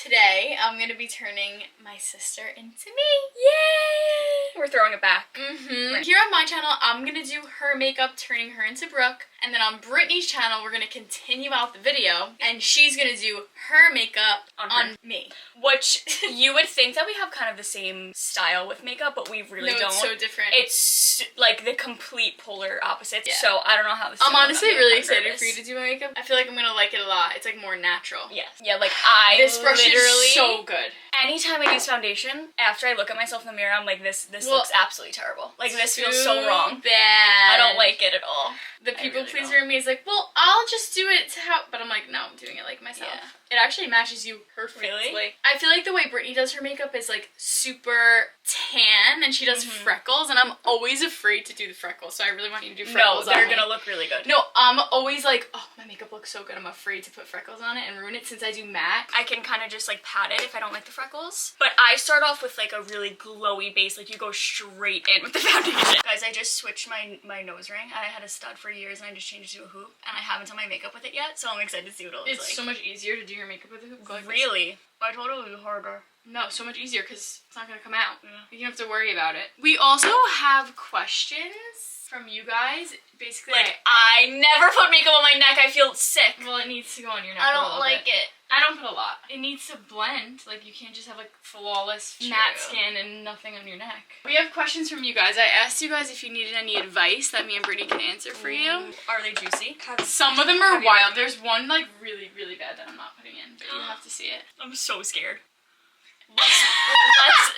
Today, I'm gonna be turning my sister into me. Yay! We're throwing it back. Right. Here on my channel, I'm gonna do her makeup, turning her into Brooke. And then on Brittany's channel, we're gonna continue out the video, and she's gonna do her makeup on me. Which, you would think that we have kind of the same style with makeup, but we really don't. It's so different. It's like the complete polar opposites, so I don't know how this is. I'm honestly really excited for you to do my makeup. I feel like I'm gonna like it a lot. It's like more natural. Yes. Yeah, like this brush is so good. Anytime I use foundation, after I look at myself in the mirror, I'm like, this looks absolutely terrible. Like, this feels so wrong. Bad. I don't like it at all. The people pleaser in me is like, well, I'll just do it to help. But I'm like, no, I'm doing it like myself. Yeah. It actually matches you perfectly. Really? I feel like the way Brittany does her makeup is like super tan, and she does freckles, and I'm always afraid to do the freckles, so I really want you to do freckles. No, they're gonna look really good. No, I'm always like, oh, my makeup looks so good. I'm afraid to put freckles on it and ruin it since I do MAC. I can kind of just like pat it if I don't like the freckles. But I start off with like a really glowy base, like you go straight in with the foundation. Guys, I just switched my nose ring. I had a stud for years and I just changed it to a hoop, and I haven't done my makeup with it yet, so I'm excited to see what it looks like. It's so much easier to do your makeup with a hoop. Really? I told it would be harder. No, so much easier because it's not going to come out. Yeah. You don't have to worry about it. We also have questions from you guys. Basically, like, I never put makeup on my neck. I feel sick. Well, it needs to go on your neck. I don't like it. I don't put a lot. It needs to blend. Like, you can't just have like flawless matte skin and nothing on your neck. We have questions from you guys. I asked you guys if you needed any advice that me and Brittany can answer for you. Are they juicy? Some of them are wild. There's one like really, really bad that I'm not putting in, but you have to see it. I'm so scared.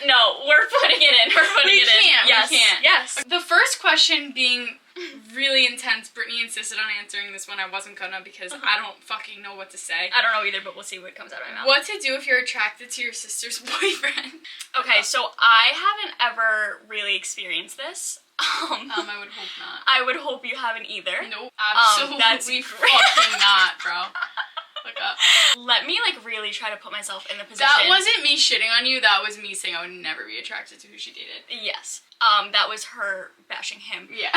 No, we're putting it in. We're putting it in. Yes. We can't. Yes. The first question being really intense. Brittany insisted on answering this one. I wasn't gonna because I don't fucking know what to say. I don't know either, but we'll see what comes out of my mouth. What to do if you're attracted to your sister's boyfriend? Okay, so I haven't ever really experienced this. I would hope not. I would hope you haven't either. Nope. Absolutely fucking not, bro. Look up. Let me like really try to put myself in the position. That wasn't me shitting on you. That was me saying I would never be attracted to who she dated. Yes. That was her bashing him. Yeah.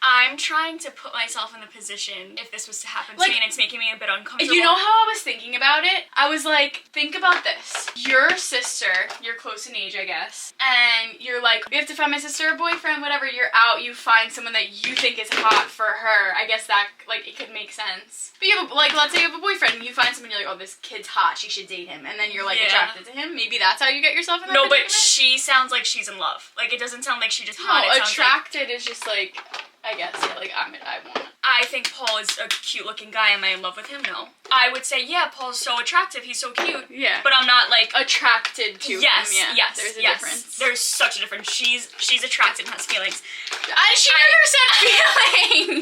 I'm trying to put myself in the position if this was to happen to me, and it's making me a bit uncomfortable. You know how I was thinking about it? I was like, think about this. Your sister, you're close in age, I guess, and you're like, we have to find my sister a boyfriend, whatever. You're out, you find someone that you think is hot for her. I guess that, like, it could make sense. But you have, like, let's say you have a boyfriend, and you find someone, you're like, oh, this kid's hot, she should date him. And then you're, like, attracted to him. Maybe that's how you get yourself in that No, but she sounds like she's in love. Like, it doesn't sound like she just hot. No, attracted is just, like, I guess, yeah, like, I want it. I think Paul is a cute-looking guy. Am I in love with him? No. I would say, yeah, Paul's so attractive. He's so cute. Yeah. But I'm not, like... attracted to him, yeah. Yes, There's a difference. There's such a difference. She's attracted and has feelings. She never said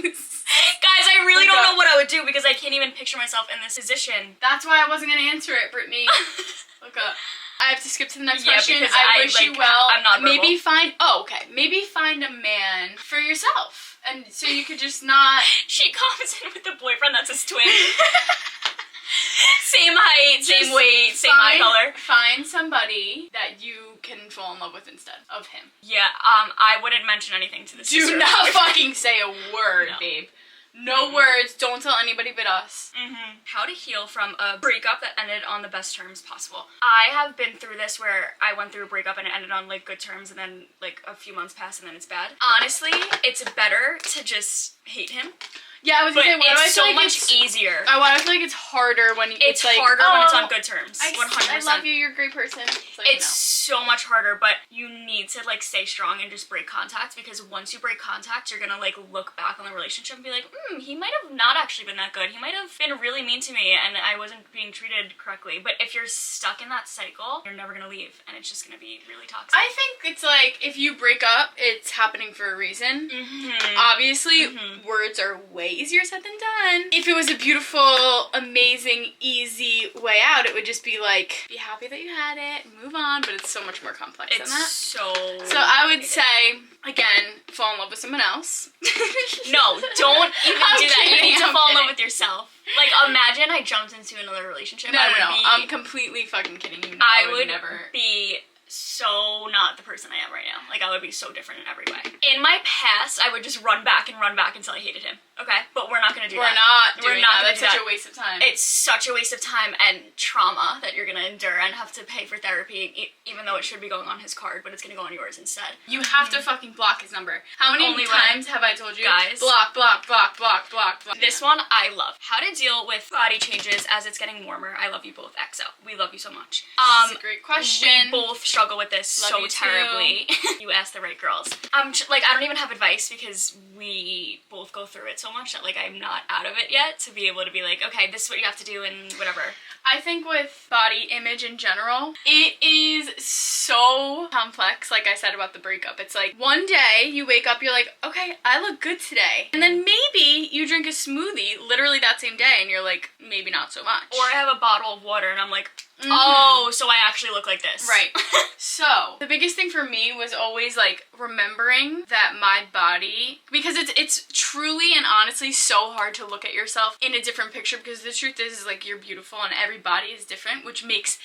feelings! Guys, I really don't know what I would do because I can't even picture myself in this position. That's why I wasn't going to answer it, Brittany. Look up. I have to skip to the next question. Because I wish you well. I'm not verbal. Maybe find a man for yourself. And so you could just not... She comes in with a boyfriend that's his twin. Same height, same weight, same eye color. Find somebody that you can fall in love with instead of him. Yeah, I wouldn't mention anything to the sister. Do not fucking say a word, babe. No words. Don't tell anybody but us. How to heal from a breakup that ended on the best terms possible. I have been through this where I went through a breakup and it ended on like good terms, and then like a few months pass and then it's bad. Honestly, it's better to just hate him. Yeah, I was gonna say, it's so much easier. I feel like it's harder when it's like, harder when it's on good terms. 100%. I love you, you're a great person. It's so much harder, but you need to like stay strong and just break contact, because once you break contact, you're gonna like look back on the relationship and be like, he might have not actually been that good. He might have been really mean to me and I wasn't being treated correctly. But if you're stuck in that cycle, you're never gonna leave, and it's just gonna be really toxic. I think it's like, if you break up, it's happening for a reason. Obviously, words are way easier said than done. If it was a beautiful, amazing, easy way out, it would just be like, be happy that you had it, move on, but it's so much more complex than that. So I would say, again, fall in love with someone else. No, don't even do that. You need to fall in love with yourself. Like, imagine I jumped into another relationship. No, I'm completely fucking kidding you. No, I would never be so not the person I am right now. Like, I would be so different in every way. In my past, I would just run back until I hated him. Okay, but we're not gonna do We're that. not doing that. Gonna That's do such that. a waste of time. It's such a waste of time and trauma that you're gonna endure and have to pay for therapy, even though it should be going on his card, but it's gonna go on yours instead. You have to fucking block his number. How many Only times have I told you? Guys. Block, block, block, block, block, block. This one I love. How to deal with body changes as it's getting warmer. I love you both, XO. We love you so much. This is a great question. We both struggle with this Love so you too. terribly. You asked the right girls. Like, I don't even have advice because we both go through it so much that, like, I'm not out of it yet to be able to be like, okay, this is what you have to do and whatever. I think with body image in general, it is so complex, like I said about the breakup. It's like, one day you wake up, you're like, okay, I look good today. And then maybe you drink a smoothie literally that same day and you're like, maybe not so much. Or I have a bottle of water and I'm like, oh, so I actually look like this. Right. So, the biggest thing for me was always, like, remembering that my body, because it's truly and honestly so hard to look at yourself in a different picture, because the truth is like, you're beautiful and every body is different, which makes...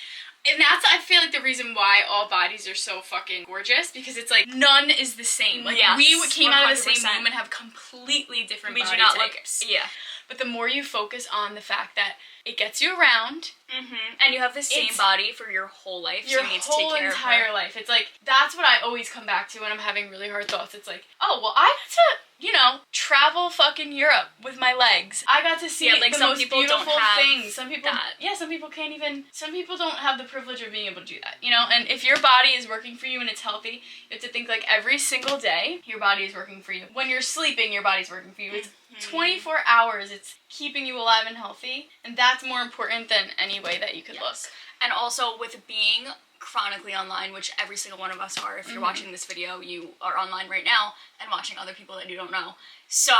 And that's, I feel like, the reason why all bodies are so fucking gorgeous, because it's like, none is the same. Like, yes, we came out of the same 100%. womb and have completely different We body do not types. look, yeah. But the more you focus on the fact that it gets you around... And you have the same body for your whole life, Your so you need to whole take care entire of her. life. It's like, that's what I always come back to when I'm having really hard thoughts. It's like, oh, well, I got to, you know, travel fucking Europe with my legs. I got to see like the some most people beautiful don't have things. Some people, that. some people can't even, some people don't have the privilege of being able to do that, you know? And if your body is working for you and it's healthy, you have to think like every single day, your body is working for you. When you're sleeping, your body's working for you. It's 24 hours, it's keeping you alive and healthy, and that's more important than any way that you could look. And also with being chronically online, which every single one of us are, if you're watching this video, you are online right now and watching other people that you don't know. So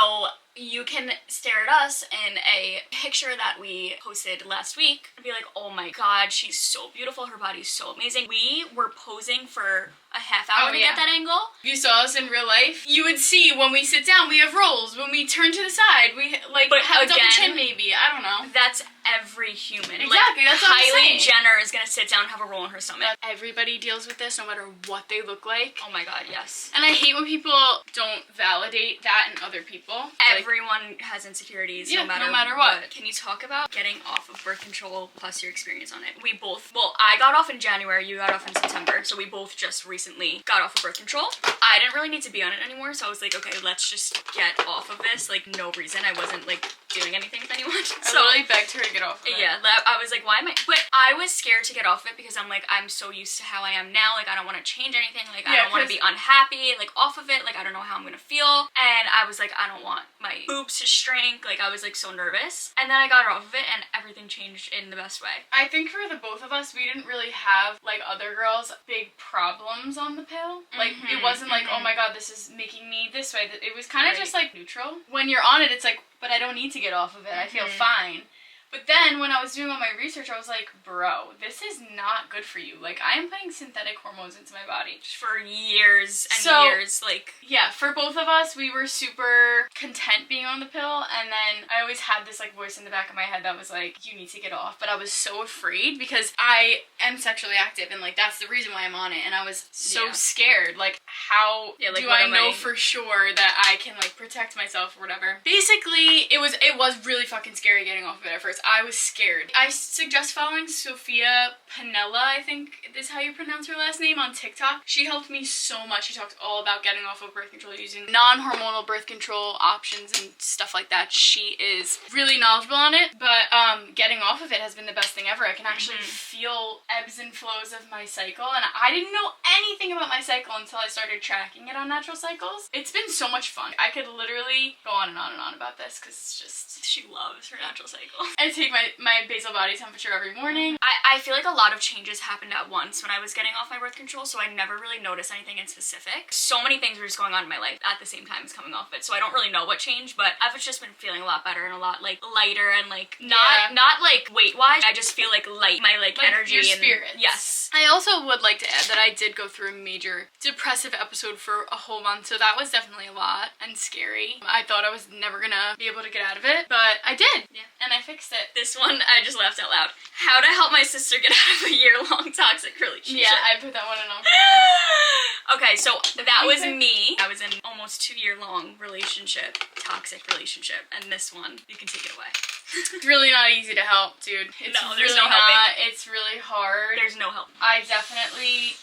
you can stare at us in a picture that we posted last week and be like, oh my god, she's so beautiful, her body's so amazing. We were posing for a half hour to get that angle. If you saw us in real life, you would see when we sit down, we have rolls. When we turn to the side, we like have a double chin maybe. I don't know. That's every human. Exactly, like, that's what I'm Kylie saying. Jenner is gonna sit down and have a roll in her stomach. But everybody deals with this no matter what they look like. Oh my god, yes. And I hate when people don't validate that in other people. Everyone has insecurities, yeah, no matter what. Can you talk about getting off of birth control plus your experience on it? We both, well, I got off in January, you got off in September, so we both just recently got off of birth control. I didn't really need to be on it anymore, so I was like, okay, let's just get off of this. Like, no reason. I wasn't, like, doing anything with anyone. I literally begged her to get off of it. Yeah, I was like, why am I? But I was scared to get off of it because I'm like, I'm so used to how I am now. Like, I don't want to change anything. Like, I don't want to be unhappy. Like, off of it. Like, I don't know how I'm gonna feel. And I was like, I don't want my boobs to shrink. Like, I was like so nervous. And then I got off of it, and everything changed in the best way. I think for the both of us, we didn't really have, like other girls, big problems on the pill. Like, it wasn't like, oh my god, this is making me this way. It was kind of just like neutral. When you're on it, it's like, but I don't need to get off of it. I feel fine. But then when I was doing all my research, I was like, bro, this is not good for you. Like, I am putting synthetic hormones into my body. For years and years, like... Yeah, for both of us, we were super content being on the pill, and then I always had this, like, voice in the back of my head that was like, you need to get off. But I was so afraid because I am sexually active, and, like, that's the reason why I'm on it, and I was so scared. Like, how do I know for sure that I can, like, protect myself or whatever? Basically, it was really fucking scary getting off of it at first. I was scared. I suggest following Sophia Panella, I think is how you pronounce her last name, on TikTok. She helped me so much. She talked all about getting off of birth control using non-hormonal birth control options and stuff like that. She is really knowledgeable on it, but getting off of it has been the best thing ever. I can actually feel ebbs and flows of my cycle, and I didn't know anything about my cycle until I started tracking it on Natural Cycles. It's been so much fun. I could literally go on and on and on about this because it's just... She loves her natural cycle. I take my basal body temperature every morning. I feel like a lot of changes happened at once when I was getting off my birth control, so I never really noticed anything in specific. So many things were just going on in my life at the same time as coming off it, so I don't really know what changed, but I've just been feeling a lot better and a lot, like, lighter and, like, not like, weight-wise. I just feel, like, light. My, like energy your and... spirits. Yes. I also would like to add that I did go through a major depressive episode for a whole month, so that was definitely a lot and scary. I thought I was never gonna be able to get out of it, but I did. Yeah. And I fixed it. This one, I just laughed out loud. How to help my sister get out of a year-long toxic relationship. Yeah, I put that one in on purpose. Okay, so that was me. I was in almost almost 2-year-long relationship, toxic relationship, and this one, you can take it away. It's really not easy to help, dude. It's No, there's really no helping. not. It's really hard. There's no help. I definitely...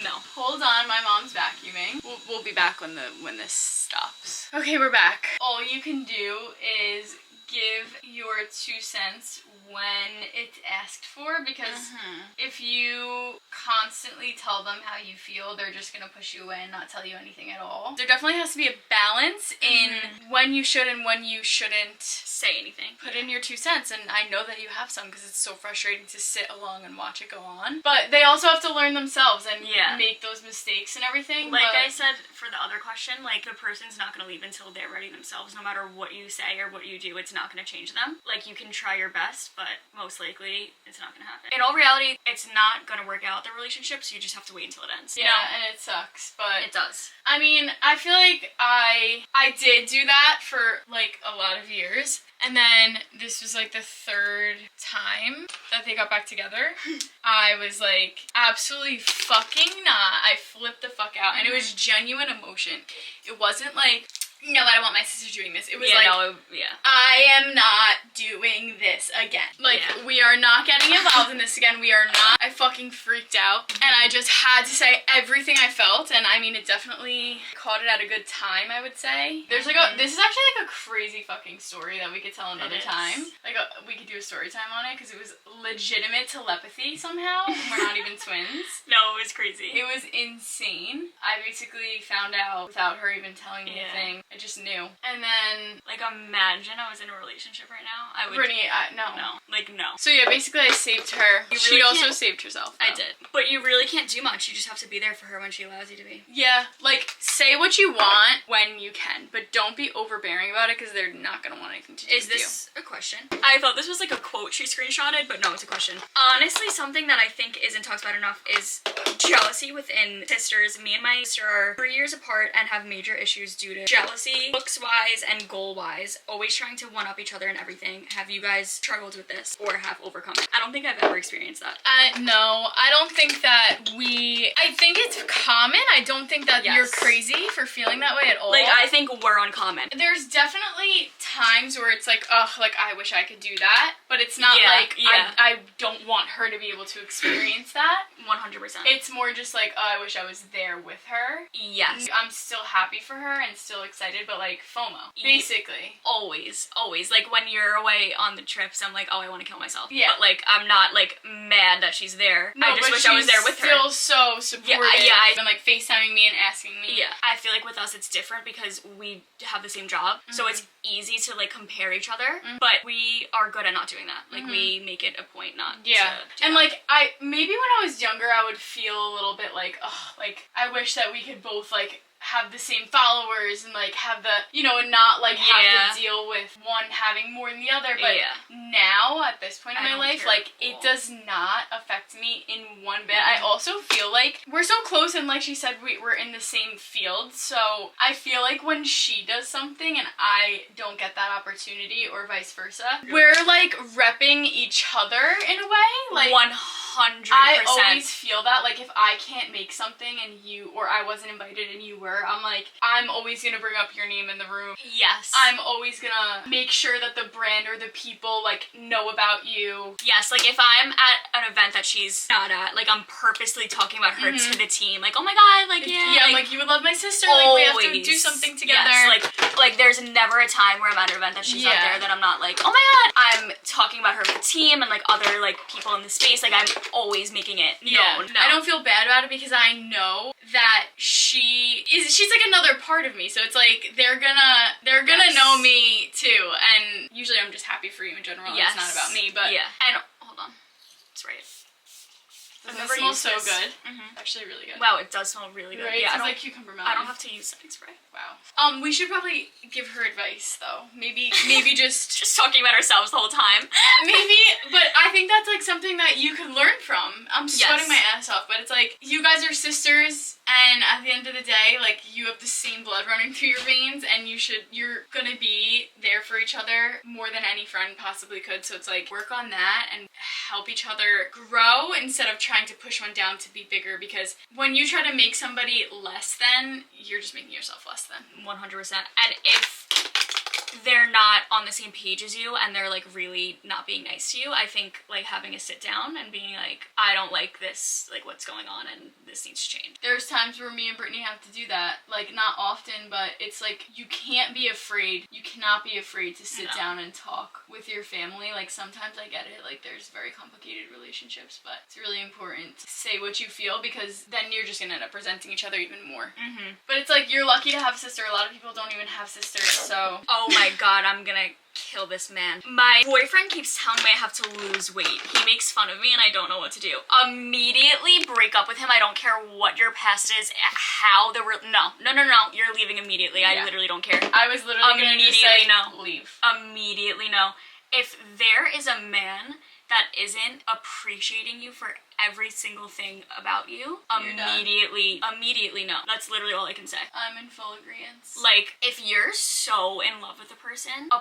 No. Hold on, my mom's vacuuming. We'll be back when this stops. Okay, we're back. All you can do is give your 2 cents when it's asked for, because if you constantly tell them how you feel, they're just gonna push you away and not tell you anything at all. There definitely has to be a balance in when you should and when you shouldn't say anything. Put in your 2 cents, and I know that you have some because it's so frustrating to sit along and watch it go on. But they also have to learn themselves and make those mistakes and everything. Like I said for the other question, like the person's not gonna leave until they're ready themselves. No matter what you say or what you do, it's not gonna change them. Like, you can try your best, but most likely it's not gonna happen. In all reality, it's not gonna work out, the relationship, so you just have to wait until it ends. You know? And it sucks, but it does. I mean, I feel like I did do that for like a lot of years. And then this was like the 3rd time that they got back together. I was like, absolutely fucking not. I flipped the fuck out. And it was genuine emotion. It wasn't like, no, I don't want my sister doing this. It was I am not doing this again. Like, we are not getting involved in this again. We are not. I fucking freaked out. And I just had to say everything I felt. And I mean, it definitely caught it at a good time, I would say. There's like this is actually like a crazy fucking story that we could tell another time. Like, we could do a story time on it because it was legitimate telepathy somehow. We're not even twins. No, it was crazy. It was insane. I basically found out without her even telling me anything. I just knew. And then, like, imagine I was in a relationship right now. I would. Brittany, no. No. Like, no. So yeah, basically I saved her. She also saved herself, though. I did. But you really can't do much. You just have to be there for her when she allows you to be. Yeah. Like, say what you want when you can, but don't be overbearing about it because they're not going to want anything to do with you. Is this a question? I thought this was like a quote she screenshotted, but no, it's a question. Honestly, something that I think isn't talked about enough is jealousy within sisters. Me and my sister are 3 years apart and have major issues due to jealousy, looks-wise and goal-wise, always trying to one-up each other and everything. Have you guys struggled with this or have overcome it? I don't think I've ever experienced that. No, I don't think that I think it's common. I don't think that you're crazy for feeling that way at all. Like, I think we're uncommon. There's definitely times where it's like, ugh, like, I wish I could do that, but it's not like, I don't want her to be able to experience that. 100%. It's more just like, oh, I wish I was there with her. Yes. I'm still happy for her and still excited, but like, FOMO, basically. Always. Like, when you're away on the trips, I'm like, oh, I want to kill myself. Yeah. But like, I'm not like mad that she's there. No, I just wish I was there with her. Still so supportive. And like FaceTiming me and asking me. Yeah. I feel like with us it's different because we have the same job, so it's easy to like compare each other. But we are good at not doing that. Like, we make it a point not to. And like, maybe when I was younger, I would feel a little bit like, oh, like, I wish that we could both like have the same followers and like have the, you know, and not like have to deal with one having more than the other. But now at this point in my life, like, it does not affect me in one bit. I also feel like we're so close, and like she said, we're in the same field, so I feel like when she does something and I don't get that opportunity or vice versa, we're like repping each other in a way. Like, 100%. I always feel that, like, if I can't make something and or I wasn't invited and you were, I'm like, I'm always gonna bring up your name in the room. Yes. I'm always gonna make sure that the brand or the people, like, know about you. Yes, like, if I'm at an event that she's not at, like, I'm purposely talking about her to the team. Like, oh my god, like, Yeah, I'm like, you would love my sister. Like, we have to do something together. Yes, like there's never a time where I'm at an event that she's not there that I'm not like, oh my god. I'm talking about her with the team and, like, other, like, people in the space. Like, I'm always making it known. I don't feel bad about it because I know that she's like another part of me, so it's like they're gonna know me too, and usually I'm just happy for you in general. It's not about me, but and hold on, it's right. It smells so good. Actually really good. Wow, it does smell really good. Right? Yeah, it smells like cucumber melon. I don't have to use setting spray. Wow. We should probably give her advice though. Maybe just talking about ourselves the whole time. Maybe, but I think that's like something that you could learn from. I'm sweating my ass off, but it's like, you guys are sisters And at the end of the day, like, you have the same blood running through your veins, and you're gonna be there for each other more than any friend possibly could. So it's like, work on that and help each other grow instead of trying to push one down to be bigger, because when you try to make somebody less than, you're just making yourself less than. 100%. And if they're not on the same page as you and they're like really not being nice to you, I think like having a sit down and being like, I don't like this, like what's going on and this needs to change. There's times where me and Brittany have to do that, like not often, but it's like you can't be afraid, you cannot be afraid to sit down and talk with your family. Like sometimes I get it, like there's very complicated relationships, but it's really important to say what you feel, because then you're just gonna end up resenting each other even more. But it's like, you're lucky to have a sister. A lot of people don't even have sisters, so. Oh my god, I'm gonna kill this man. My boyfriend keeps telling me I have to lose weight. He makes fun of me and I don't know what to do. Immediately break up with him. I don't care what your past is, how the no, you're leaving immediately. I literally don't care. I was literally gonna just say, no. Leave. Immediately no. If there is a man that isn't appreciating you for every single thing about you, immediately no. That's literally all I can say. I'm in full agreement. Like, if you're so in love with a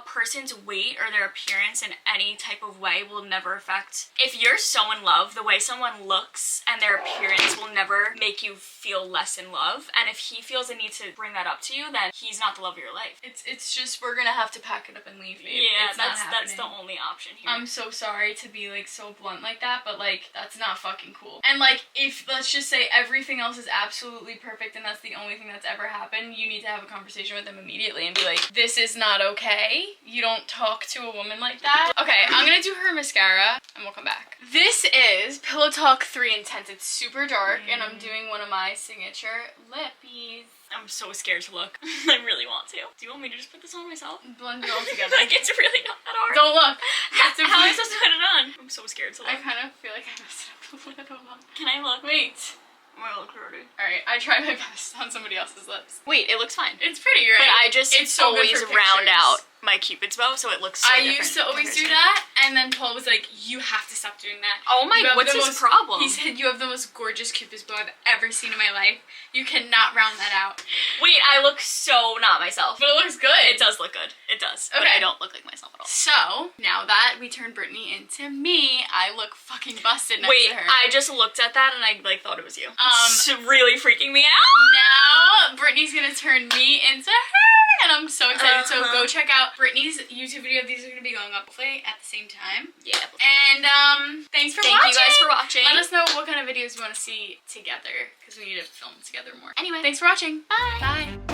person's weight or their appearance in any type of way will never affect. If you're so in love, the way someone looks and their appearance will never make you feel less in love. And if he feels a need to bring that up to you, then he's not the love of your life. It's just, we're gonna have to pack it up and leave, babe. Yeah, that's the only option here. I'm so sorry to be like so blunt like that, but like that's not fucking cool. And like, if let's just say everything else is absolutely perfect and that's the only thing that's ever happened, you need to have a conversation with them immediately and be like, this is not okay. You don't talk to a woman like that. Okay, I'm gonna do her mascara and we'll come back. This is Pillow Talk 3 Intense. It's super dark and I'm doing one of my signature lippies. I'm so scared to look. I really want to. Do you want me to just put this on myself? Blend it all together. Like, it's really not that hard. Don't look. How am I supposed to put it on? I'm so scared to look. I kind of feel like I messed it up a little. Can I look? Wait. My look already. Alright, I tried my best on somebody else's lips. Wait, it looks fine. It's pretty, right? But I just so always good for round pictures. out my Cupid's bow so it looks so I different. used to always do that, and then Paul was like, you have to stop doing that. Oh my, what's his problem? He said, you have the most gorgeous Cupid's bow I've ever seen in my life. You cannot round that out. Wait, I look so not myself. But it looks good. It does look good. It does. Okay. But I don't look like myself at all. So, now that we turned Brittany into me, I look fucking busted next to her. I just looked at that and I like thought it was you. It's really freaking me out. Now, Brittany's gonna turn me into her, and I'm so excited. So go check out Brittany's YouTube video. These are gonna be going up hopefully at the same time. Yeah. And thanks for watching. Thank you guys for watching. Let us know what kind of videos you want to see together, because we need to film together more. Anyway, thanks for watching. Bye. Bye.